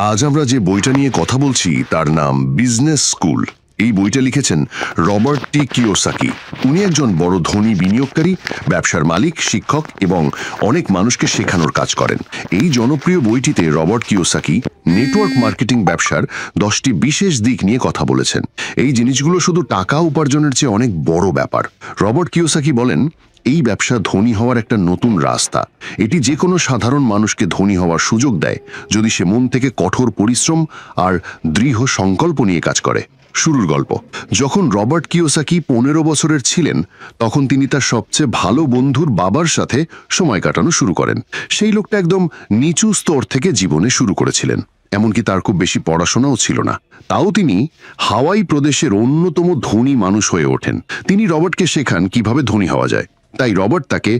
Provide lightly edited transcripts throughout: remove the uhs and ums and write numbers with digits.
আজ আমরা যে বইটা নিয়ে কথা বলছি তার নাম বিজনেস স্কুল। এই বইটা লিখেছেন রবার্ট টি কিওসাকি। উনি একজন বড় ধনী বিনিয়োগকারী, ব্যবসার মালিক, শিক্ষক এবং অনেক মানুষকে শেখানোর কাজ করেন। এই জনপ্রিয় বইটিতে রবার্ট কিওসাকি নেটওয়ার্ক মার্কেটিং ব্যবসার 10টি বিশেষ দিক নিয়ে কথা বলেছেন। এই জিনিসগুলো শুধু টাকা উপার্জনের চেয়ে অনেক বড় ব্যাপার। রবার্ট কিওসাকি বলেন, এই ব্যবসা ধনী হওয়ার একটা নতুন রাস্তা। এটি যে কোনো সাধারণ মানুষকে ধনী হওয়ার সুযোগ দেয় যদি সে মন থেকে কঠোর পরিশ্রম আর দৃঢ় সংকল্প নিয়ে কাজ করে। শুরুর গল্প। যখন রবার্ট কিওসাকি 15 বছরের ছিলেন, তখন তিনি তার সবচেয়ে ভালো বন্ধুর বাবার সাথে সময় কাটানো শুরু করেন। সেই লোকটা একদম নিচু স্তর থেকে জীবনে শুরু করেছিলেন, এমনকি তার খুব বেশি পড়াশোনাও ছিল না। তাও তিনি হাওয়াই প্রদেশের অন্যতম ধনী মানুষ হয়ে ওঠেন। তিনি রবার্টকে শেখান কিভাবে ধনী হওয়া যায়। তাই রবার্ট তাকে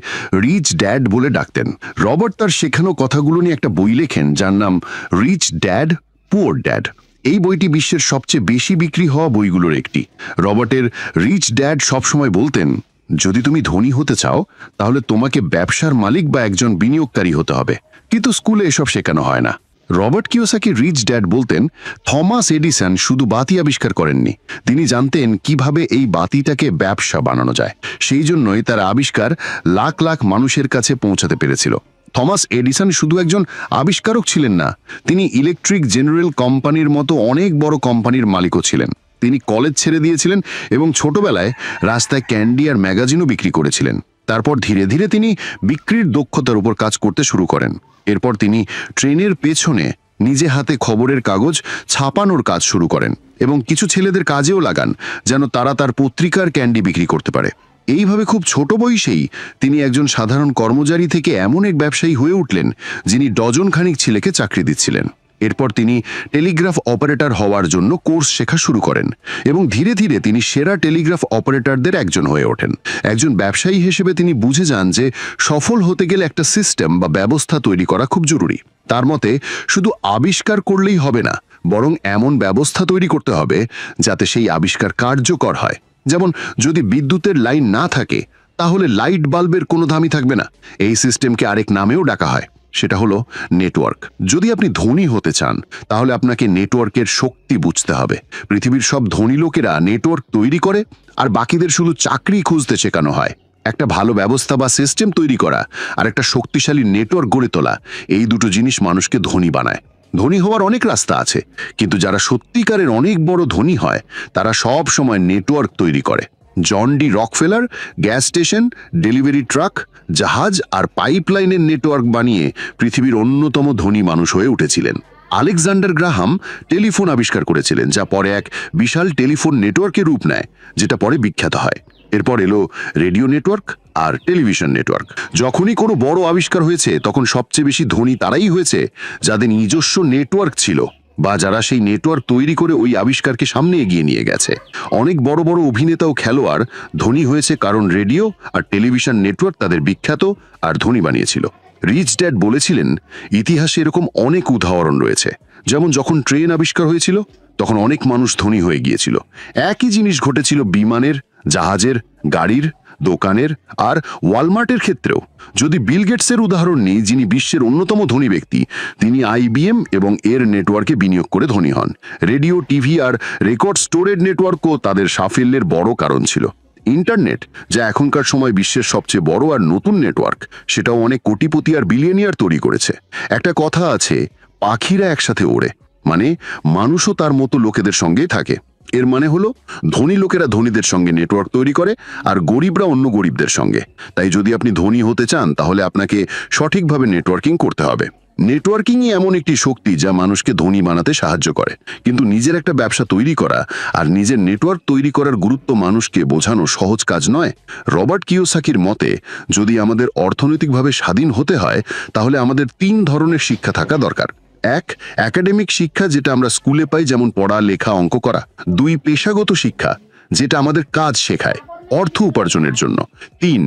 রিচ ড্যাড বলে ডাকতেন। রবার্ট তার শেখানো কথাগুলো নিয়ে একটা বই লেখেন যার নাম রিচ ড্যাড পুয়ার ড্যাড। এই বইটি বিশ্বের সবচেয়ে বেশি বিক্রি হওয়া বইগুলোর একটি। রবার্টের রিচ ড্যাড সবসময় বলতেন, যদি তুমি ধনী হতে চাও তাহলে তোমাকে ব্যবসার মালিক বা একজন বিনিয়োগকারী হতে হবে। কিন্তু স্কুলে এসব শেখানো হয় না। রবার্ট কিওসাকি রিচ ড্যাড বলতেন, থমাস এডিসন শুধু বাতি আবিষ্কার করেননি, তিনি জানতেন কিভাবে এই বাতিটাকে ব্যবসা বানানো যায়। সেই জন্যই তার আবিষ্কার লাখ লাখ মানুষের কাছে পৌঁছাতে পেরেছিল। থমাস এডিসন শুধু একজন আবিষ্কারক ছিলেন না, তিনি ইলেকট্রিক জেনারেল কোম্পানির মতো অনেক বড় কোম্পানির মালিকও ছিলেন। তিনি কলেজ ছেড়ে দিয়েছিলেন এবং ছোটবেলায় রাস্তায় ক্যান্ডি আর ম্যাগাজিনও বিক্রি করেছিলেন। তারপর ধীরে ধীরে তিনি বিক্রির দক্ষতার উপর কাজ করতে শুরু করেন। এরপর তিনি ট্রেনের পেছনে নিজে হাতে খবরের কাগজ ছাপানোর কাজ শুরু করেন এবং কিছু ছেলেদের কাজেও লাগান যেন তারা তার পত্রিকার ক্যান্ডি বিক্রি করতে পারে। এইভাবে খুব ছোট বয়সেই তিনি একজন সাধারণ কর্মচারী থেকে এমন এক ব্যবসায়ী হয়ে উঠলেন যিনি ডজন খানিক ছেলেকে চাকরি দিচ্ছিলেন। এরপর তিনি টেলিগ্রাফ অপারেটর হওয়ার জন্য কোর্স শেখা শুরু করেন এবং ধীরে ধীরে তিনি সেরা টেলিগ্রাফ অপারেটরদের একজন হয়ে ওঠেন। একজন ব্যবসায়ী হিসেবে তিনি বুঝে যান যে সফল হতে গেলে একটা সিস্টেম বা ব্যবস্থা তৈরি করা খুব জরুরি। তার মতে শুধু আবিষ্কার করলেই হবে না, বরং এমন ব্যবস্থা তৈরি করতে হবে যাতে সেই আবিষ্কার কার্যকর হয়। যেমন যদি বিদ্যুতের লাইন না থাকে তাহলে লাইট বাল্বের কোনো দামই থাকবে না। এই সিস্টেমকে আরেক নামেও ডাকা হয়, সেটা হলো নেটওয়ার্ক। যদি আপনি ধনী হতে চান তাহলে আপনাকে নেটওয়ার্কের শক্তি বুঝতে হবে। পৃথিবীর সব ধনী লোকেরা নেটওয়ার্ক তৈরি করে আর বাকিদের শুধু চাকরি খুঁজতে শেখানো হয়। একটা ভালো ব্যবস্থা বা সিস্টেম তৈরি করা আর একটা শক্তিশালী নেটওয়ার্ক গড়ে তোলা, এই দুটো জিনিস মানুষকে ধনী বানায়। ধনী হওয়ার অনেক রাস্তা আছে, কিন্তু যারা সত্যিকারের অনেক বড় ধনী হয় তারা সব সময় নেটওয়ার্ক তৈরি করে। John D Rockefeller gas station, delivery truck, জাহাজ আর পাইপলাইনের নেটওয়ার্ক বানিয়ে পৃথিবীর অন্যতম ধনী মানুষ হয়ে উঠেছিলেন। আলেকজান্ডার গ্রাহাম টেলিফোন আবিষ্কার করেছিলেন, যা পরে এক বিশাল টেলিফোন নেটওয়ার্কের রূপ নেয়, যেটা পরে বিখ্যাত হয়। এরপর এলো রেডিও নেটওয়ার্ক আর টেলিভিশন নেটওয়ার্ক। যখনই কোনো বড় আবিষ্কার হয়েছে তখন সবচেয়ে বেশি ধনী তারাই হয়েছে যাদের নিজস্ব নেটওয়ার্ক ছিল বা যারা সেই নেটওয়ার্ক তৈরি করে ওই আবিষ্কারকে সামনে এগিয়ে নিয়ে গেছে। অনেক বড় বড় অভিনেতা ও খেলোয়াড় ধনী হয়েছে কারণ রেডিও আর টেলিভিশন নেটওয়ার্ক তাদের বিখ্যাত আর ধনী বানিয়েছিল। রিচ ড্যাড বলেছিলেন, ইতিহাসে এরকম অনেক উদাহরণ রয়েছে। যেমন যখন ট্রেন আবিষ্কার হয়েছিল তখন অনেক মানুষ ধনী হয়ে গিয়েছিল। একই জিনিস ঘটেছিল বিমানের, জাহাজের, গাড়ির, দোকানের আর ওয়ালমার্টের ক্ষেত্রেও। যদি বিল গেটসের উদাহরণ নিই, যিনি বিশ্বের অন্যতম ধনী ব্যক্তি, তিনি আইবিএম এবং এর নেটওয়ার্কে বিনিয়োগ করে ধনী হন। রেডিও, টিভি আর রেকর্ড স্টোরেজ নেটওয়ার্কও তাদের সাফল্যের বড় কারণ ছিল। ইন্টারনেট, যা এখনকার সময় বিশ্বের সবচেয়ে বড় আর নতুন নেটওয়ার্ক, সেটাও অনেক কোটিপতি আর বিলিয়নিয়ার তৈরি করেছে। একটা কথা আছে, পাখিরা একসাথে ওড়ে, মানে মানুষও তার মতো লোকেদের সঙ্গেই থাকে। এর মানে হলো ধনী লোকেরা ধনীদের সঙ্গে নেটওয়ার্ক তৈরি করে আর গরিবরা অন্য গরিবদের সঙ্গে। তাই যদি আপনি ধনী হতে চান তাহলে আপনাকে সঠিকভাবে নেটওয়ার্কিং করতে হবে। নেটওয়ার্কিংই এমন একটি শক্তি যা মানুষকে ধনী বানাতে সাহায্য করে। কিন্তু নিজের একটা ব্যবসা তৈরি করা আর নিজের নেটওয়ার্ক তৈরি করার গুরুত্ব মানুষকে বোঝানো সহজ কাজ নয়। রবার্ট কিওসাকির মতে, যদি আমাদের অর্থনৈতিকভাবে স্বাধীন হতে হয় তাহলে আমাদের 3 ধরনের শিক্ষা থাকা দরকার। 1, একাডেমিক শিক্ষা, যেটা আমরা স্কুলে পাই, যেমন পড়া, লেখা, অঙ্ক করা। 2, পেশাগত শিক্ষা, যেটা আমাদের কাজ শেখায় অর্থ উপার্জনের জন্য। 3,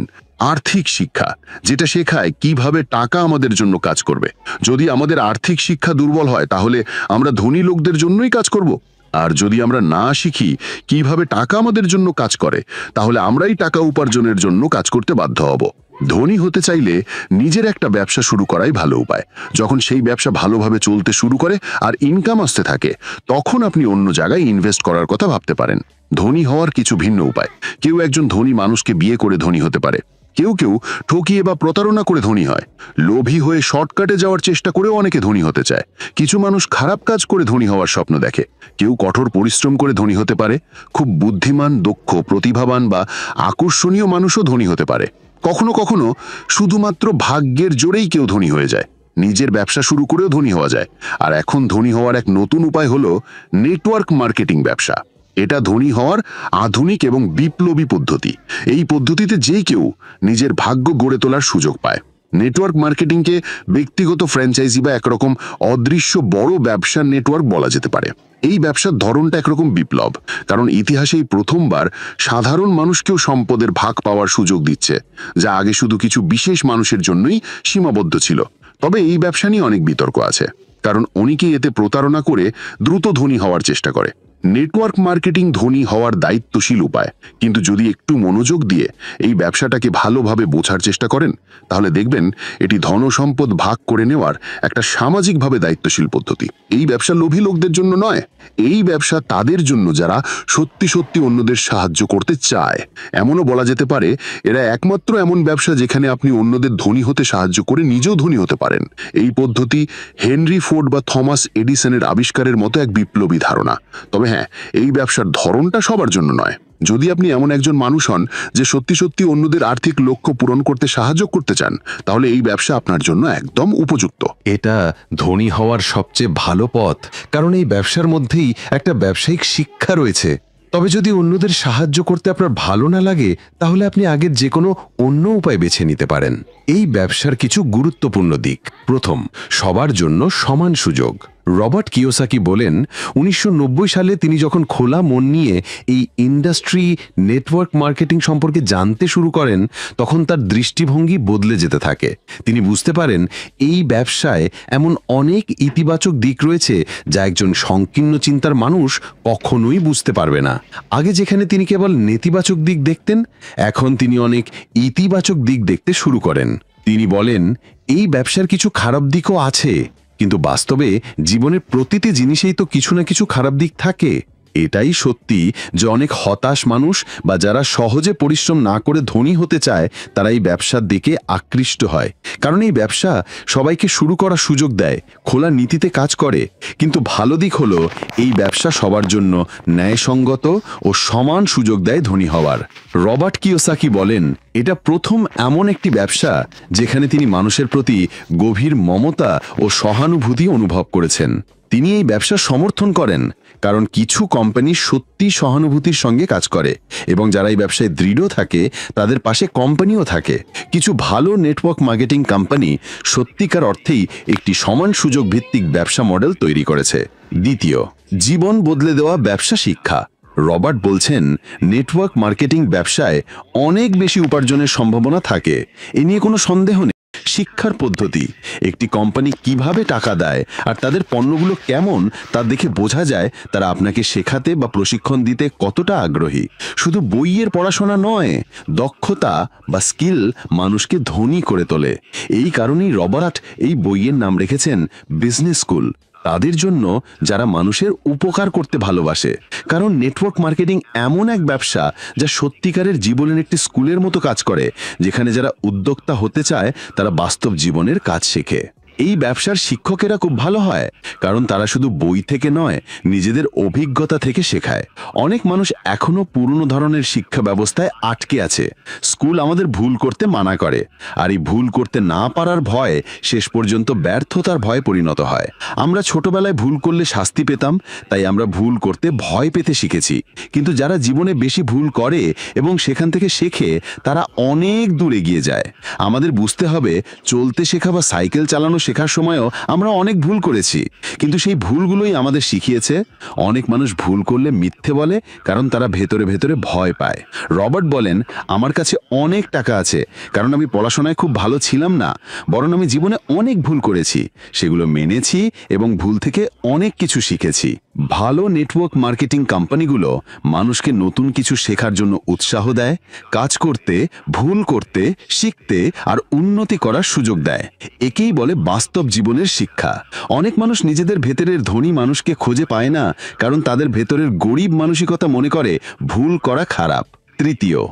আর্থিক শিক্ষা, যেটা শেখায় কিভাবে টাকা আমাদের জন্য কাজ করবে। যদি আমাদের আর্থিক শিক্ষা দুর্বল হয় তাহলে আমরা ধনী লোকদের জন্যই কাজ করব। আর যদি আমরা না শিখি কিভাবে টাকা আমাদের জন্য কাজ করে, তাহলে আমরাই টাকা উপার্জনের জন্য কাজ করতে বাধ্য হব। ধনী হতে চাইলে নিজের একটা ব্যবসা শুরু করাই ভালো উপায়। যখন সেই ব্যবসা ভালোভাবে চলতে শুরু করে আর ইনকাম আসতে থাকে, তখন আপনি অন্য জায়গায় ইনভেস্ট করার কথা ভাবতে পারেন। ধনী হওয়ার কিছু ভিন্ন উপায়। কেউ একজন ধনী মানুষকে বিয়ে করে ধনী হতে পারে। কেউ কেউ ঠকিয়ে বা প্রতারণা করে ধনী হয়। লোভী হয়ে শর্টকাটে যাওয়ার চেষ্টা করেও অনেকে ধনী হতে চায়। কিছু মানুষ খারাপ কাজ করে ধনী হওয়ার স্বপ্ন দেখে। কেউ কঠোর পরিশ্রম করে ধনী হতে পারে। খুব বুদ্ধিমান, দক্ষ, প্রতিভাবান বা আকর্ষণীয় মানুষও ধনী হতে পারে। কখনো কখনো শুধুমাত্র ভাগ্যের জোরেই কেউ ধনী হয়ে যায়। নিজের ব্যবসা শুরু করেও ধনী হওয়া যায়। আর এখন ধনী হওয়ার এক নতুন উপায় হলো নেটওয়ার্ক মার্কেটিং ব্যবসা। এটা ধনী হওয়ার আধুনিক এবং বিপ্লবী পদ্ধতি। এই পদ্ধতিতে যে কেউ নিজের ভাগ্য গড়ে তোলার সুযোগ পায়। নেটওয়ার্ক মার্কেটিংকে ব্যক্তিগত ফ্র্যাঞ্চাইজি বা একরকম অদৃশ্য বড় ব্যবসার নেটওয়ার্ক বলা যেতে পারে। এই ব্যবসার ধরনটা একরকম বিপ্লব, কারণ ইতিহাসেই প্রথমবার সাধারণ মানুষকেও সম্পদের ভাগ পাওয়ার সুযোগ দিচ্ছে, যা আগে শুধু কিছু বিশেষ মানুষের জন্যই সীমাবদ্ধ ছিল। তবে এই ব্যবসা নিয়ে অনেক বিতর্ক আছে, কারণ অনেকেই এতে প্রতারণা করে দ্রুত ধনী হওয়ার চেষ্টা করে। নেটওয়ার্ক মার্কেটিং ধনী হওয়ার দায়িত্বশীল উপায়, কিন্তু যদি একটু মনোযোগ দিয়ে এই ব্যবসাটাকে ভালোভাবে বোঝার চেষ্টা করেন, তাহলে দেখবেন এটি ধনসম্পদ ভাগ করে নেওয়ার একটা সামাজিকভাবে দায়িত্বশীল পদ্ধতি। এই ব্যবসা লোভী লোকদের জন্য নয়, এই ব্যবসা তাদের জন্য যারা সত্যি সত্যি অন্যদের সাহায্য করতে চায়। এমনও বলা যেতে পারে এরা একমাত্র এমন ব্যবসা যেখানে আপনি অন্যদের ধনী হতে সাহায্য করে নিজেও ধনী হতে পারেন। এই পদ্ধতি হেনরি ফোর্ড বা থমাস এডিসনের আবিষ্কারের মতো এক বিপ্লবী ধারণা। তবে হ্যাঁ, এই ব্যবসার ধরনটা সবার জন্য নয়। যদি আপনি এমন একজন মানুষ হন যে সত্যি সত্যি অন্যদের আর্থিক লক্ষ্য পূরণ করতে সাহায্য করতে চান, তাহলে এই ব্যবসা আপনার জন্য একদম উপযুক্ত। এটা ধনী হওয়ার সবচেয়ে ভালো পথ, কারণ এই ব্যবসার মধ্যেই একটা ব্যবসায়িক শিক্ষা রয়েছে। তবে যদি অন্যদের সাহায্য করতে আপনার ভালো না লাগে, তাহলে আপনি আগের যে কোনো অন্য উপায় বেছে নিতে পারেন। এই ব্যবসার কিছু গুরুত্বপূর্ণ দিক। প্রথম, সবার জন্য সমান সুযোগ। রবার্ট কিওসাকি বলেন, 1990 সালে তিনি যখন খোলা মন নিয়ে এই ইন্ডাস্ট্রি নেটওয়ার্ক মার্কেটিং সম্পর্কে জানতে শুরু করেন, তখন তার দৃষ্টিভঙ্গি বদলে যেতে থাকে। তিনি বুঝতে পারেন এই ব্যবসায় এমন অনেক ইতিবাচক দিক রয়েছে যা একজন সংকীর্ণ চিন্তার মানুষ কখনোই বুঝতে পারবে না। আগে যেখানে তিনি কেবল নেতিবাচক দিক দেখতেন, এখন তিনি অনেক ইতিবাচক দিক দেখতে শুরু করেন। তিনি বলেন, এই ব্যবসার কিছু খারাপ দিকও আছে, কিন্তু বাস্তবে জীবনের প্রতিটি জিনিসেই তো কিছু না কিছু খারাপ দিক থাকে। এটাই সত্যি যে অনেক হতাশ মানুষ বা যারা সহজে পরিশ্রম না করে ধনী হতে চায়, তারা এই ব্যবসার দিকে আকৃষ্ট হয়। কারণ এই ব্যবসা সবাইকে শুরু করার সুযোগ দেয়, খোলা নীতিতে কাজ করে। কিন্তু ভালো দিক হলো এই ব্যবসা সবার জন্য ন্যায়সঙ্গত ও সমান সুযোগ দেয় ধনী হওয়ার। রবার্ট কিওসাকি বলেন, এটা প্রথম এমন একটি ব্যবসা যেখানে তিনি মানুষের প্রতি গভীর মমতা ও সহানুভূতি অনুভব করেছেন। তিনি এই ব্যবসা সমর্থন করেন, কারণ কিছু কোম্পানি সত্যি সহানুভূতির সঙ্গে কাজ করে এবং যারা এই ব্যবসায় দৃঢ় থাকে তাদের পাশে কোম্পানিও থাকে। কিছু ভালো নেটওয়ার্ক মার্কেটিং কোম্পানি সত্যিকার অর্থেই একটি সমান সুযোগ ভিত্তিক ব্যবসা মডেল তৈরি করেছে। দ্বিতীয়, জীবন বদলে দেওয়া ব্যবসা শিক্ষা। রবার্ট বলছেন, নেটওয়ার্ক মার্কেটিং ব্যবসায় অনেক বেশি উপার্জনের সম্ভাবনা থাকে, এ নিয়ে কোনো সন্দেহ নেই। শিক্ষার পদ্ধতি, একটি কোম্পানি কিভাবে টাকা দেয় আর তাদের পণ্যগুলো কেমন তা দেখে বোঝা যায় তারা আপনাকে শেখাতে বা প্রশিক্ষণ দিতে কতটা আগ্রহী। শুধু বইয়ের পড়াশোনা নয়, দক্ষতা বা স্কিল মানুষকে ধনী করে তোলে। এই কারণেই রবার্ট এই বইয়ের নাম রেখেছেন বিজনেস স্কুল, তাদের জন্য যারা মানুষের উপকার করতে ভালোবাসে। কারণ নেটওয়ার্ক মার্কেটিং এমন এক ব্যবসা যা সত্যিকারের জীবনের একটি স্কুলের মতো কাজ করে, যেখানে যারা উদ্যোক্তা হতে চায় তারা বাস্তব জীবনের কাজ শেখে। এই ব্যবসার শিক্ষকেরা খুব ভালো হয়, কারণ তারা শুধু বই থেকে নয়, নিজেদের অভিজ্ঞতা থেকে শেখায়। অনেক মানুষ এখনো পুরনো ধরনের শিক্ষা ব্যবস্থায় আটকে আছে। স্কুল আমাদের ভুল করতে মানা করে, আর এই ভুল করতে না পারার ভয় শেষ পর্যন্ত ব্যর্থতার ভয়ে পরিণত হয়। আমরা ছোটবেলায় ভুল করলে শাস্তি পেতাম, তাই আমরা ভুল করতে ভয় পেতে শিখেছি। কিন্তু যারা জীবনে বেশি ভুল করে এবং সেখান থেকে শেখে, তারা অনেক দূর এগিয়ে যায়। আমাদের বুঝতে হবে, চলতে শেখা বা সাইকেল চালানো শেখার সময়ও আমরা অনেক ভুল করেছি, কিন্তু সেই ভুলগুলোই আমাদের শিখিয়েছে। অনেক মানুষ ভুল করলে মিথ্যে বলে, কারণ তারা ভেতরে ভেতরে ভয় পায়। রবার্ট বলেন, আমার কাছে অনেক টাকা আছে কারণ আমি পড়াশোনায় খুব ভালো ছিলাম না, বরং আমি জীবনে অনেক ভুল করেছি, সেগুলো মেনেছি এবং ভুল থেকে অনেক কিছু শিখেছি। ভালো নেটওয়ার্ক মার্কেটিং কোম্পানিগুলো মানুষকে নতুন কিছু শেখার জন্য উৎসাহ দেয়, কাজ করতে, ভুল করতে, শিখতে আর উন্নতি করার সুযোগ দেয়। একেই বলে বাস্তব জীবনের শিক্ষা। অনেক মানুষ নিজেদের ভেতরের ধনী মানুষকে খুঁজে পায় না, কারণ তাদের ভেতরের গরিব মানসিকতা মনে করে ভুল করা খারাপ। তৃতীয়,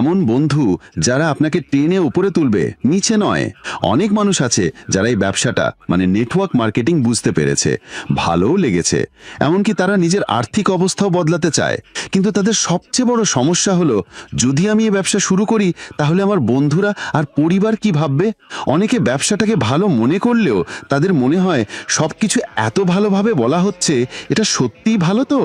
এমন বন্ধু যারা আপনাকে টেনে উপরে তুলবে, নিচে নয়। অনেক মানুষ আছে যারা এই ব্যবসাটা মানে নেটওয়ার্ক মার্কেটিং বুঝতে পেরেছে, ভালোও লেগেছে, এমনকি তারা নিজের আর্থিক অবস্থাও বদলাতে চায়। কিন্তু তাদের সবচেয়ে বড় সমস্যা হলো, যদি আমি এই ব্যবসা শুরু করি তাহলে আমার বন্ধুরা আর পরিবার কি ভাববে। অনেকে ব্যবসাটাকে ভালো মনে করলেও তাদের মনে হয় সবকিছু এত ভালোভাবে বলা হচ্ছে, এটা সত্যিই ভালো তো,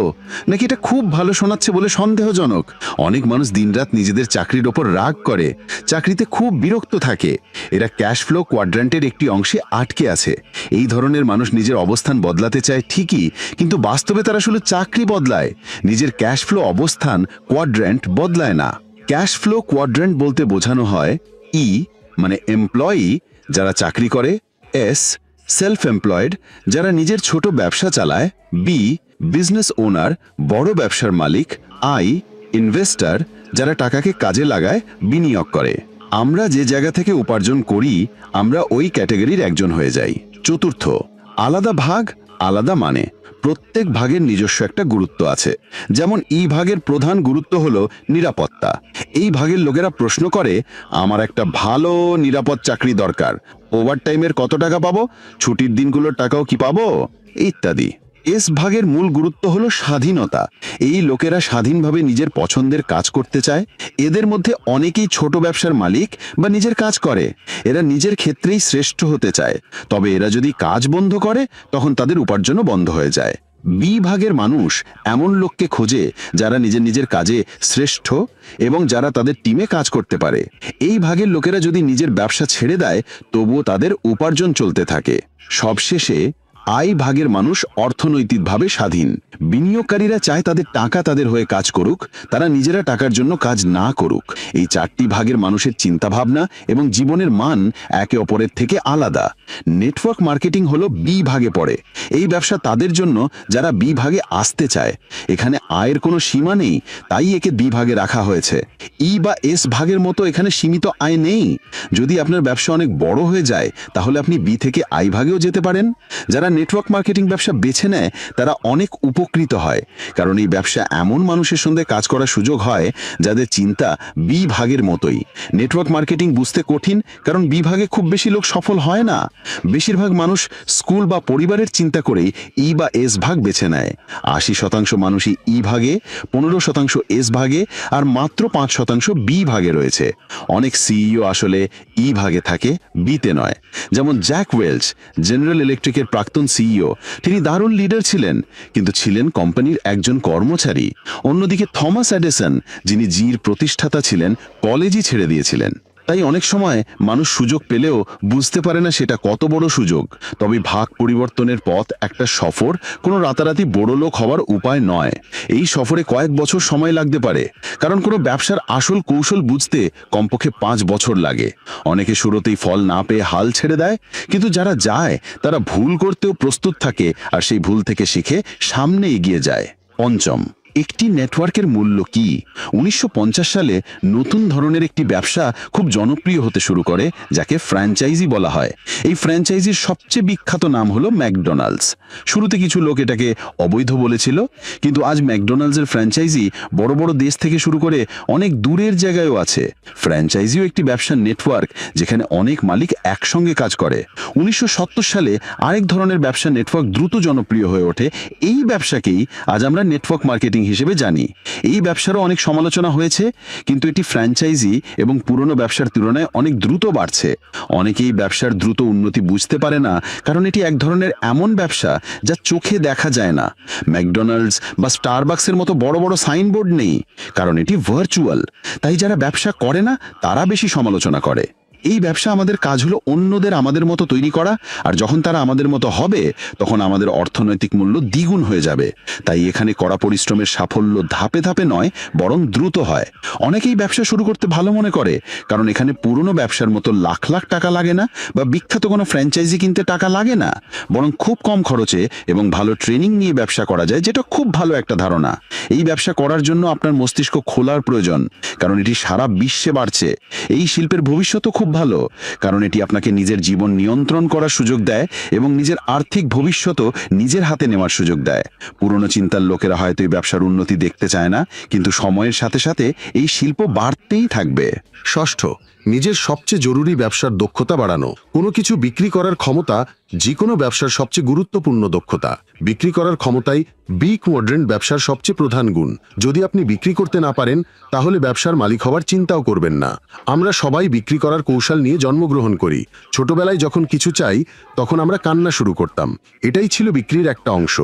নাকি এটা খুব ভালো শোনাচ্ছে বলে সন্দেহজনক। অনেক মানুষ দিনরাত নিজেদের চাকরির ওপর রাগ করে, চাকরিতে খুব বিরক্ত থাকে। এরা ক্যাশ ফ্লো কোয়াড্র্যান্টের একটি অংশে আটকে আছে। এই ধরনের মানুষ নিজের অবস্থান বদলাতে চায় ঠিকই, কিন্তু বাস্তবে তারা আসলে চাকরি বদলায়, নিজের ক্যাশ ফ্লো অবস্থান কোয়াড্র্যান্ট বদলায় না। ক্যাশ ফ্লো কোয়াড্র্যান্ট বলতে বোঝানো হয় ই মানে এমপ্লয়ি, যারা চাকরি করে, এস সেলফ এমপ্লয়েড, যারা নিজের ছোট ব্যবসা চালায়, বি বিজনেস ওনার, বড় ব্যবসার মালিক, আই ইনভেস্টর, যারা টাকাকে কাজে লাগায়, বিনিয়োগ করে। আমরা যে জায়গা থেকে উপার্জন করি আমরা ওই ক্যাটাগরির একজন হয়ে যাই। চতুর্থ, আলাদা ভাগ আলাদা মানে। প্রত্যেক ভাগের নিজস্ব একটা গুরুত্ব আছে। যেমন ই ভাগের প্রধান গুরুত্ব হলো নিরাপত্তা। এই ভাগের লোকেরা প্রশ্ন করে, আমার একটা ভালো নিরাপদ চাকরি দরকার, ওভারটাইমের কত টাকা পাবো, ছুটির দিনগুলোর টাকাও কি পাবো, ইত্যাদি। এস ভাগের মূল গুরুত্ব হলো স্বাধীনতা। এই লোকেরা স্বাধীনভাবে নিজের পছন্দের কাজ করতে চায়। এদের মধ্যে অনেকেই ছোট ব্যবসার মালিক বা নিজের কাজ করে। এরা নিজের ক্ষেত্রেই শ্রেষ্ঠ হতে চায়, তবে এরা যদি কাজ বন্ধ করে তখন তাদের উপার্জনও বন্ধ হয়ে যায়। বি ভাগের মানুষ এমন লোককে খোঁজে যারা নিজের নিজের কাজে শ্রেষ্ঠ এবং যারা তাদের টিমে কাজ করতে পারে। এই ভাগের লোকেরা যদি নিজের ব্যবসা ছেড়ে দেয় তবুও তাদের উপার্জন চলতে থাকে। সবশেষে আই ভাগের মানুষ অর্থনৈতিকভাবে স্বাধীন। বিনিয়োগকারীরা চায় তাদের টাকা তাদের হয়ে কাজ করুক, তারা নিজেরা টাকার জন্য কাজ না করুক। এই চারটি ভাগের মানুষের চিন্তাভাবনা এবং জীবনের মান একে অপরের থেকে আলাদা। নেটওয়ার্ক মার্কেটিং হলো বি ভাগে পড়ে। এই ব্যবসা তাদের জন্য যারা বি ভাগে আসতে চায়। এখানে আয়ের কোনো সীমা নেই, তাই একে বি ভাগে রাখা হয়েছে। ই বা এস ভাগের মতো এখানে সীমিত আয় নেই। যদি আপনার ব্যবসা অনেক বড় হয়ে যায় তাহলে আপনি বি থেকে আই ভাগেও যেতে পারেন। যারা নেটওয়ার্ক মার্কেটিং ব্যবসা বেছে নেয় তারা অনেক উপকৃত হয়, কারণ এই ব্যবসা এমন মানুষের সঙ্গে কাজ করার সুযোগ হয় যাদের চিন্তা বি ভাগের মতোই। নেটওয়ার্ক মার্কেটিং বুঝতে কঠিন, কারণ বি ভাগে খুব বেশি লোক সফল হয় না। বেশিরভাগ মানুষ স্কুল বা পরিবারের চিন্তা করেই ই বা এস ভাগ বেছে নেয়। 80% মানুষই ই ভাগে, 15% এস ভাগে আর মাত্র 5% বি ভাগে রয়েছে। অনেক সিইও আসলে ই ভাগে থাকে, বিতে নয়। যেমন জ্যাক ওয়েলচ, জেনারেল ইলেকট্রিকের প্রাক্তন সিইও, তিনি দারুণ লিডার ছিলেন কিন্তু ছিলেন কোম্পানির একজন কর্মচারী। অন্যদিকে থমাস এডিসন, যিনি জির প্রতিষ্ঠাতা ছিলেন, কলেজই ছেড়ে দিয়েছিলেন। তাই অনেক সময় মানুষ সুযোগ পেলেও বুঝতে পারে না সেটা কত বড় সুযোগ। তবে ভাগ পরিবর্তনের পথ একটা সফর, কোনো রাতারাতি বড় লোক হওয়ার উপায় নয়। এই সফরে কয়েক বছর সময় লাগতে পারে, কারণ কোনো ব্যবসার আসল কৌশল বুঝতে কমপক্ষে 5 বছর লাগে। অনেকে শুরুতেই ফল না পেয়ে হাল ছেড়ে দেয়, কিন্তু যারা যায় তারা ভুল করতেও প্রস্তুত থাকে আর সেই ভুল থেকে শিখে সামনে এগিয়ে যায়। পঞ্চম, একটি নেটওয়ার্কের মূল্য কি? 1950 সালে নতুন ধরনের একটি ব্যবসা খুব জনপ্রিয় হতে শুরু করে, যাকে ফ্র্যাঞ্চাইজি বলা হয়। এই ফ্র্যাঞ্চাইজির সবচেয়ে বিখ্যাত নাম হলো ম্যাকডোনাল্ডস। শুরুতে কিছু লোক এটাকে অবৈধ বলেছিল, কিন্তু আজ ম্যাকডোনাল্ডসের ফ্র্যাঞ্চাইজি বড় বড় দেশ থেকে শুরু করে অনেক দূরের জায়গায়ও আছে। ফ্র্যাঞ্চাইজিও একটি ব্যবসার নেটওয়ার্ক, যেখানে অনেক মালিক একসঙ্গে কাজ করে। 1970 সালে আরেক ধরনের ব্যবসা নেটওয়ার্ক দ্রুত জনপ্রিয় হয়ে ওঠে। এই ব্যবসাকেই আজ আমরা নেটওয়ার্ক মার্কেটিং হিসেবে জানি। এই ব্যবসারও অনেক সমালোচনা হয়েছে, কিন্তু এটি ফ্র্যাঞ্চাইজি এবং পুরনো ব্যবসার তুলনায় অনেক দ্রুত বাড়ছে। অনেকেই ব্যবসার দ্রুত উন্নতি বুঝতে পারে না, কারণ এটি এক ধরনের এমন ব্যবসা যা চোখে দেখা যায় না। ম্যাকডোনাল্ডস বা স্টারবাকসের মতো বড় বড় সাইনবোর্ড নেই, কারণ এটি ভার্চুয়াল। তাই যারা ব্যবসা করে না তারা বেশি সমালোচনা করে। এই ব্যবসা আমাদের কাজ হলো অন্যদের আমাদের মতো তৈরি করা, আর যখন তারা আমাদের মতো হবে তখন আমাদের অর্থনৈতিক মূল্য দ্বিগুণ হয়ে যাবে। তাই এখানে কড়া পরিশ্রমের সাফল্য ধাপে ধাপে নয়, বরং দ্রুত হয়। অনেকেই ব্যবসা শুরু করতে ভালো মনে করে, কারণ এখানে পুরনো ব্যবসার মতো লাখ লাখ টাকা লাগে না, বা বিখ্যাত কোনো ফ্র্যাঞ্চাইজি কিনতে টাকা লাগে না, বরং খুব কম খরচে এবং ভালো ট্রেনিং নিয়ে ব্যবসা করা যায়, যেটা খুব ভালো একটা ধারণা। এই ব্যবসা করার জন্য আপনার মস্তিষ্ক খোলার প্রয়োজন, কারণ এটি সারা বিশ্বে বাড়ছে। এই শিল্পের ভবিষ্যৎও খুব ভালো, কারণ এটি আপনাকে নিজের জীবন নিয়ন্ত্রণ করার সুযোগ দেয় এবং নিজের আর্থিক ভবিষ্যৎও নিজের হাতে নেওয়ার সুযোগ দেয়। পুরনো চিন্তার লোকেরা হয়তো এই ব্যবসার উন্নতি দেখতে চায় না, কিন্তু সময়ের সাথে সাথে এই শিল্প বাড়তেই থাকবে। ষষ্ঠ, নিজের সবচেয়ে জরুরি ব্যবসার দক্ষতা বাড়ানো। কোনো কিছু বিক্রি করার ক্ষমতা যে কোনো ব্যবসার সবচেয়ে গুরুত্বপূর্ণ দক্ষতা। বিক্রি করার ক্ষমতাই বি কোয়াড্রেন্ট ব্যবসার সবচেয়ে প্রধান গুণ। যদি আপনি বিক্রি করতে না পারেন, তাহলে ব্যবসার মালিক হওয়ার চিন্তাও করবেন না। আমরা সবাই বিক্রি করার কৌশল নিয়ে জন্মগ্রহণ করি। ছোটবেলায় যখন কিছু চাই, তখন আমরা কান্না শুরু করতাম। এটাই ছিল বিক্রির একটা অংশ।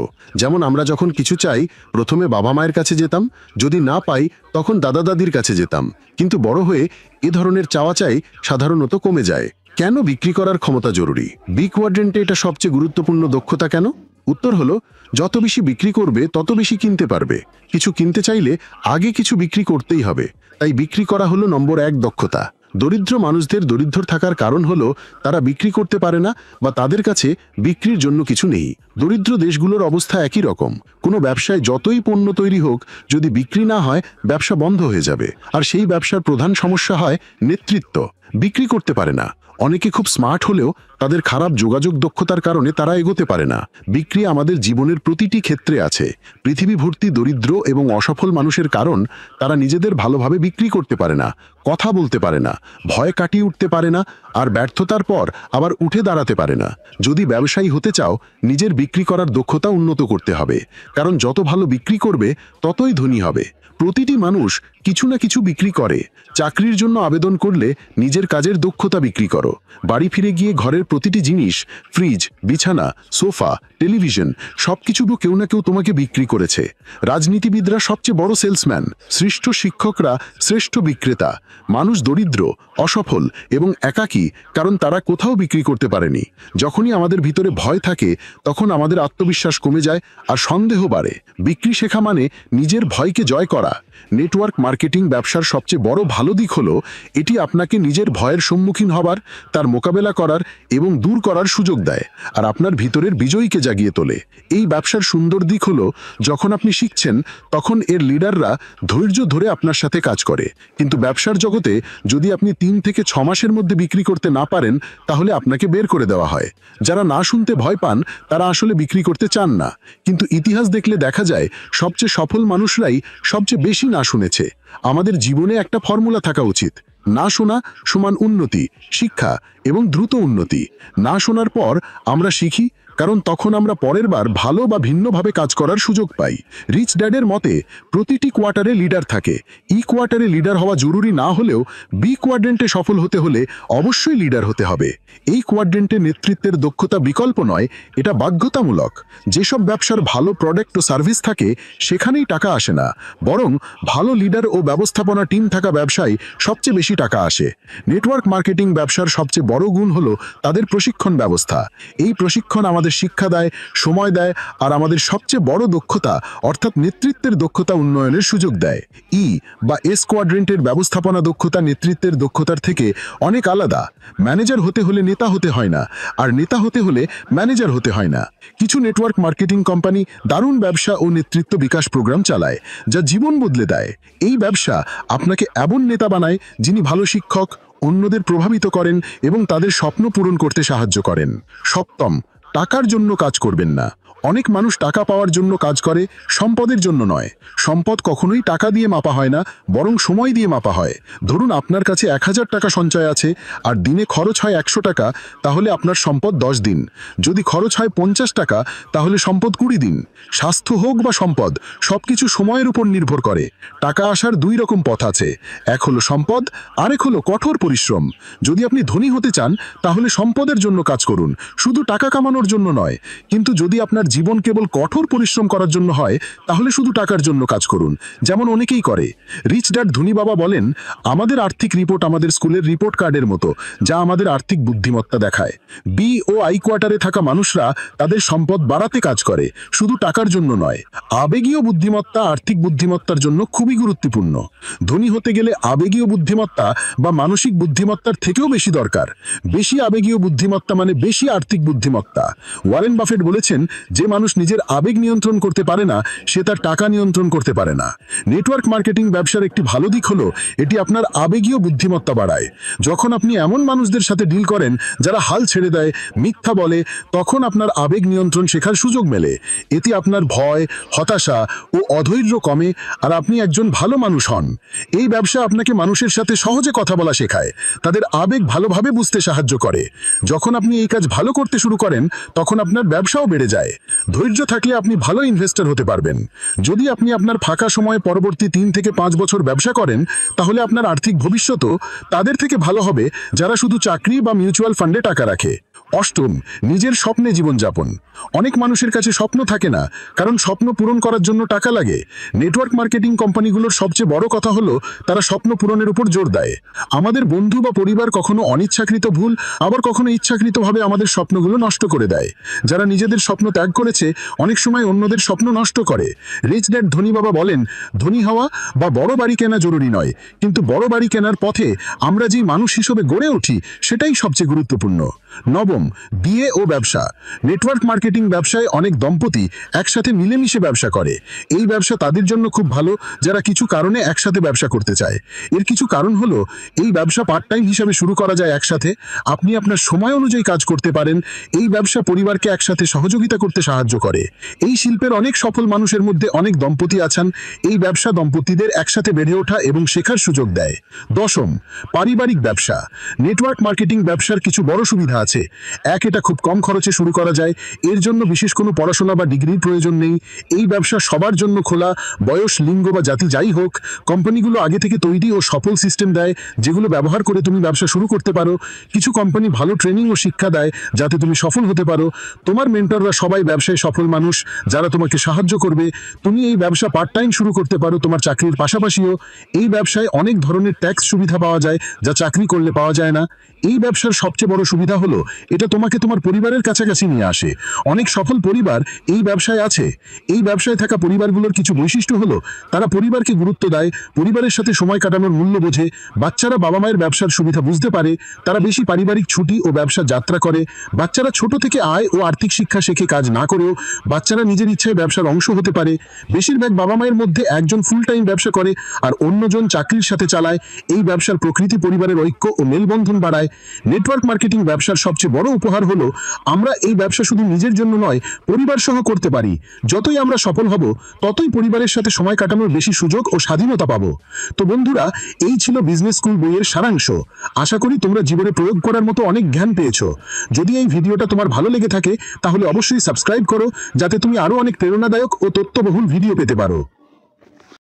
যেমন আমরা যখন কিছু চাই, প্রথমে বাবা মায়ের কাছে যেতাম, যদি না পাই তখন দাদা দাদির কাছে যেতাম। কিন্তু বড় হয়ে এ ধরনের চাওয়া চাই সাধারণত কমে যায়। কেন বিক্রি করার ক্ষমতা জরুরি? বি কোয়াড্রেন্টে এটা সবচেয়ে গুরুত্বপূর্ণ দক্ষতা কেন? উত্তর হলো, যত বেশি বিক্রি করবে তত বেশি কিনতে পারবে। কিছু কিনতে চাইলে আগে কিছু বিক্রি করতেই হবে। তাই বিক্রি করা হলো নম্বর 1 দক্ষতা। দরিদ্র মানুষদের দরিদ্র থাকার কারণ হলো তারা বিক্রি করতে পারে না, বা তাদের কাছে বিক্রির জন্য কিছু নেই। দরিদ্র দেশগুলোর অবস্থা একই রকম। কোনো ব্যবসায় যতই পণ্য তৈরি হোক, যদি বিক্রি না হয় ব্যবসা বন্ধ হয়ে যাবে। আর সেই ব্যবসার প্রধান সমস্যা হয় নেতৃত্ব। বিক্রি করতে পারে না। অনেকে খুব স্মার্ট হলেও তাদের খারাপ যোগাযোগ দক্ষতার কারণে তারা এগোতে পারে না। বিক্রি আমাদের জীবনের প্রতিটি ক্ষেত্রে আছে। পৃথিবী ভর্তি দরিদ্র এবং অসফল মানুষের কারণ তারা নিজেদের ভালোভাবে বিক্রি করতে পারে না, কথা বলতে পারে না, ভয় কাটিয়ে উঠতে পারে না, আর ব্যর্থতার পর আবার উঠে দাঁড়াতে পারে না। যদি ব্যবসায়ী হতে চাও, নিজের বিক্রি করার দক্ষতা উন্নত করতে হবে, কারণ যত ভালো বিক্রি করবে ততই ধনী হবে। প্রতিটি মানুষ কিছু না কিছু বিক্রি করে। চাকরির জন্য আবেদন করলে নিজের কাজের দক্ষতা বিক্রি করো। বাড়ি ফিরে গিয়ে ঘরের প্রতিটি জিনিস, ফ্রিজ, বিছানা, সোফা, টেলিভিশন, সবকিছু কেউ না কেউ তোমাকে বিক্রি করেছে। রাজনীতিবিদরা সবচেয়ে বড় সেলসম্যান, শ্রেষ্ঠ শিক্ষকরা শ্রেষ্ঠ বিক্রেতা। মানুষ দরিদ্র, অসফল এবং একাকী কারণ তারা কোথাও বিক্রি করতে পারেনি। যখনই আমাদের ভিতরে ভয় থাকে, তখন আমাদের আত্মবিশ্বাস কমে যায় আর সন্দেহ বাড়ে। বিক্রি শেখা মানে নিজের ভয়কে জয় করা। নেটওয়ার্ক মার্কেটিং ব্যবসার সবচেয়ে বড় ভালো দিক হলো এটি আপনাকে নিজের ভয়ের সম্মুখীন হবার, তার মোকাবেলা করার এবং দূর করার সুযোগ দেয়, আর আপনার ভিতরের বিজয়ীকে জাগিয়ে তোলে। এই ব্যবসার সুন্দর দিক হলো যখন আপনি শিখছেন, তখন এর লিডাররা ধৈর্য ধরে আপনার সাথে কাজ করে। কিন্তু ব্যবসার জগতে যদি আপনি 3 থেকে 6 মাসের মধ্যে বিক্রি করতে না পারেন, তাহলে আপনাকে বের করে দেওয়া হয়। যারা না শুনতে ভয় পান তারা আসলে বিক্রি করতে চান না। কিন্তু ইতিহাস দেখলে দেখা যায় সবচেয়ে সফল মানুষরাই সবচেয়ে বেশি না শুনেছে। আমাদের জীবনে একটা ফর্মুলা থাকা উচিত: না শোনা সমান উন্নতি, শিক্ষা এবং দ্রুত উন্নতি। না শোনার পর আমরা শিখি, কারণ তখন আমরা পরের বার ভালো বা ভিন্নভাবে কাজ করার সুযোগ পাই। রিচ ড্যাডের মতে প্রতিটি কোয়ার্টারে লিডার থাকে। ই কোয়ার্টারে লিডার হওয়া জরুরি না হলেও বি কোয়াড্রেন্টে সফল হতে হলে অবশ্যই লিডার হতে হবে। এই কোয়াড্রেন্টে নেতৃত্বের দক্ষতা বিকল্প নয়, এটা বাধ্যতামূলক। যেসব ব্যবসার ভালো প্রোডাক্ট ও সার্ভিস থাকে সেখানেই টাকা আসে না, বরং ভালো লিডার ও ব্যবস্থাপনা টিম থাকা ব্যবসায় সবচেয়ে বেশি টাকা আসে। নেটওয়ার্ক মার্কেটিং ব্যবসার সবচেয়ে বড় গুণ হলো তাদের প্রশিক্ষণ ব্যবস্থা। এই প্রশিক্ষণ আমাদের শিক্ষা দেয়, সময় দেয়, আর আমাদের সবচেয়ে বড় দক্ষতা অর্থাৎ নেতৃত্বের দক্ষতা উন্নয়নের সুযোগ দেয়। ই বা এস কোয়াড্রেন্টের ব্যবস্থাপনা দক্ষতা নেতৃত্বের দক্ষতার থেকে অনেক আলাদা। ম্যানেজার হতে হলে নেতা হতে হয় না, আর নেতা হতে হলে ম্যানেজার হতে হয় না। কিছু নেটওয়ার্ক মার্কেটিং কোম্পানি দারুণ ব্যবসা ও নেতৃত্ব বিকাশ প্রোগ্রাম চালায়, যা জীবন বদলে দেয়। এই ব্যবসা আপনাকে এমন নেতা বানায় যিনি ভালো শিক্ষক, অন্যদের প্রভাবিত করেন এবং তাদের স্বপ্ন পূরণ করতে সাহায্য করেন। সপ্তম, টাকার জন্য কাজ করবেন না। অনেক মানুষ টাকা পাওয়ার জন্য কাজ করে, সম্পদের জন্য নয়। সম্পদ কখনোই টাকা দিয়ে মাপা হয় না, বরং সময় দিয়ে মাপা হয়। ধরুন আপনার কাছে 1000 টাকা সঞ্চয় আছে আর দিনে খরচ হয় 100 টাকা, তাহলে আপনার সম্পদ 10 দিন। যদি খরচ হয় 50 টাকা, তাহলে সম্পদ 20 দিন। স্বাস্থ্য হোক বা সম্পদ, সবকিছু সময়ের উপর নির্ভর করে। টাকা আসার 2 রকম পথ আছে, এক হলো সম্পদ, আরেক হলো কঠোর পরিশ্রম। যদি আপনি ধনী হতে চান, তাহলে সম্পদের জন্য কাজ করুন, শুধু টাকা কামানোর জন্য নয়। কিন্তু যদি আপনার জীবন কেবল কঠোর পরিশ্রম করার জন্য হয় তাহলে শুধু টাকার জন্য কাজ করুন, যেমন অনেকেই করে। রিচ ড্যাড ধনী বাবা বলেন, আমাদের আর্থিক রিপোর্ট আমাদের স্কুলের রিপোর্ট কার্ডের মতো, যা আমাদের আর্থিক বুদ্ধিমত্তা দেখায়। বি ও আই কোয়ার্টারে থাকা মানুষরা তাদের সম্পদ বাড়াতে কাজ করে, শুধু টাকার জন্য নয়। আবেগীয় বুদ্ধিমত্তা আর্থিক বুদ্ধিমত্তার জন্য খুবই গুরুত্বপূর্ণ। ধনী হতে গেলে আবেগীয় বুদ্ধিমত্তা বা মানসিক বুদ্ধিমত্তার থেকেও বেশি দরকার। বেশি আবেগীয় বুদ্ধিমত্তা মানে বেশি আর্থিক বুদ্ধিমত্তা। ওয়ারেন বাফেট বলেছেন, যে মানুষ নিজের আবেগ নিয়ন্ত্রণ করতে পারে না, সে তার টাকা নিয়ন্ত্রণ করতে পারে না। নেটওয়ার্ক মার্কেটিং ব্যবসার একটি ভালো দিক হলো এটি আপনার আবেগীয় বুদ্ধিমত্তা বাড়ায়। যখন আপনি এমন মানুষদের সাথে ডিল করেন যারা হাল ছেড়ে দেয়, মিথ্যা বলে, তখন আপনার আবেগ নিয়ন্ত্রণ শেখার সুযোগ মেলে। এতে আপনার ভয়, হতাশা ও অধৈর্য কমে, আর আপনি একজন ভালো মানুষ হন। এই ব্যবসা আপনাকে মানুষের সাথে সহজে কথা বলা শেখায়, তাদের আবেগ ভালোভাবে বুঝতে সাহায্য করে। যখন আপনি এই কাজ ভালো করতে শুরু করেন, তখন আপনার ব্যবসাও বেড়ে যায়। ধৈর্য থাকলে আপনি ভালো ইনভেস্টর হতে পারবেন। যদি আপনি আপনার ফাঁকা সময়ে পরবর্তী 3 থেকে 5 বছর ব্যবসা করেন, তাহলে আপনার আর্থিক ভবিষ্যৎও তাদের থেকে ভালো হবে যারা শুধু চাকরি বা মিউচুয়াল ফান্ডে টাকা রাখে। অষ্টম, নিজের স্বপ্নে জীবনযাপন। অনেক মানুষের কাছে স্বপ্ন থাকে না, কারণ স্বপ্ন পূরণ করার জন্য টাকা লাগে। নেটওয়ার্ক মার্কেটিং কোম্পানিগুলোর সবচেয়ে বড় কথা হলো তারা স্বপ্ন পূরণের উপর জোর দেয়। আমাদের বন্ধু বা পরিবার কখনো অনিচ্ছাকৃত ভুল, আবার কখনো ইচ্ছাকৃতভাবে আমাদের স্বপ্নগুলো নষ্ট করে দেয়। যারা নিজেদের স্বপ্ন ত্যাগ করেছে, অনেক সময় অন্যদের স্বপ্ন নষ্ট করে। রিচ ড্যাড ধনী বাবা বলেন, ধনী হওয়া বা বড় বাড়ি কেনা জরুরি নয়, কিন্তু বড় বাড়ি কেনার পথে আমরা যেই মানুষ হিসেবে গড়ে উঠি সেটাই সবচেয়ে গুরুত্বপূর্ণ। নবম, বিয়ে ও ব্যবসা। নেটওয়ার্ক মার্কেটিং ব্যবসায় অনেক দম্পতি একসাথে মিলেমিশে ব্যবসা করে। এই ব্যবসা তাদের জন্য খুব ভালো যারা কিছু কারণে একসাথে ব্যবসা করতে চায়। এর কিছু কারণ হলো, এই ব্যবসা পার্ট টাইম হিসাবে শুরু করা যায় একসাথে, আপনি আপনার সময় অনুযায়ী কাজ করতে পারেন। এই ব্যবসা পরিবারকে একসাথে সহযোগিতা করতে সাহায্য করে। এই শিল্পের অনেক সফল মানুষের মধ্যে অনেক দম্পতি আছেন। এই ব্যবসা দম্পতিদের একসাথে বেড়ে ওঠা এবং শেখার সুযোগ দেয়। দশম, পারিবারিক ব্যবসা। নেটওয়ার্ক মার্কেটিং ব্যবসার কিছু বড় সুবিধা আছে। এক, এটা খুব কম খরচে শুরু করা যায়। এর জন্য বিশেষ কোনো পড়াশোনা বা ডিগ্রির প্রয়োজন নেই। এই ব্যবসা সবার জন্য খোলা, বয়স, লিঙ্গ বা জাতি যাই হোক। কোম্পানিগুলো আগে থেকে তৈরি ও সফল সিস্টেম দেয়, যেগুলো ব্যবহার করে তুমি ব্যবসা শুরু করতে পারো। কিছু কোম্পানি ভালো ট্রেনিং ও শিক্ষা দেয় যাতে তুমি সফল হতে পারো। তোমার মেন্টররা সবাই ব্যবসায় সফল মানুষ যারা তোমাকে সাহায্য করবে। তুমি এই ব্যবসা পার্ট টাইম শুরু করতে পারো তোমার চাকরির পাশাপাশিও। এই ব্যবসায় অনেক ধরনের ট্যাক্স সুবিধা পাওয়া যায় যা চাকরি করলে পাওয়া যায় না। এই ব্যবসার সবচেয়ে বড় সুবিধা হলো এটা তোমাকে তোমার পরিবারের কাছাকাছি নিয়ে আসে। অনেক সফল পরিবার এই ব্যবসায় আছে। এই ব্যবসায় থাকা পরিবারগুলোর কিছু বৈশিষ্ট্য হলো, তারা পরিবারকে গুরুত্ব দেয়, পরিবারের সাথে সময় কাটানোর মূল্য বোঝে, বাচ্চারা বাবা মায়ের ব্যবসার সুবিধা বুঝতে পারে, তারা বেশি পারিবারিক ছুটি ও ব্যবসা যাত্রা করে। বাচ্চারা ছোট থেকে আয় ও আর্থিক শিক্ষা শেখে, কাজ না করেও বাচ্চারা নিজের ইচ্ছায় ব্যবসার অংশ হতে পারে। বেশিরভাগ বাবা মায়ের মধ্যে একজন ফুল টাইম ব্যবসা করে আর অন্যজন চাকরির সাথে চালায়। এই ব্যবসার প্রকৃতি পরিবারের ঐক্য ও মেলবন্ধন বাড়ায়। নেটওয়ার্ক মার্কেটিং ব্যবসার সবচেয়ে বড় উপহার হলো, আমরা এই ব্যবসা শুধু নিজের জন্য নয়, পরিবার সহ করতে পারি। যতই আমরা সফল হব, ততই পরিবারের সাথে সময় কাটানোর বেশি সুযোগ ও স্বাধীনতা পাবো। তো বন্ধুরা, এই ছিল বিজনেস স্কুল বইয়ের সারাংশ। আশা করি তোমরা জীবনে প্রয়োগ করার মতো অনেক জ্ঞান পেয়েছো। যদি এই ভিডিওটা তোমার ভালো লেগে থাকে, তাহলে অবশ্যই সাবস্ক্রাইব করো, যাতে তুমি আরো অনেক প্রেরণাদায়ক ও তথ্যবহুল ভিডিও পেতে পারো।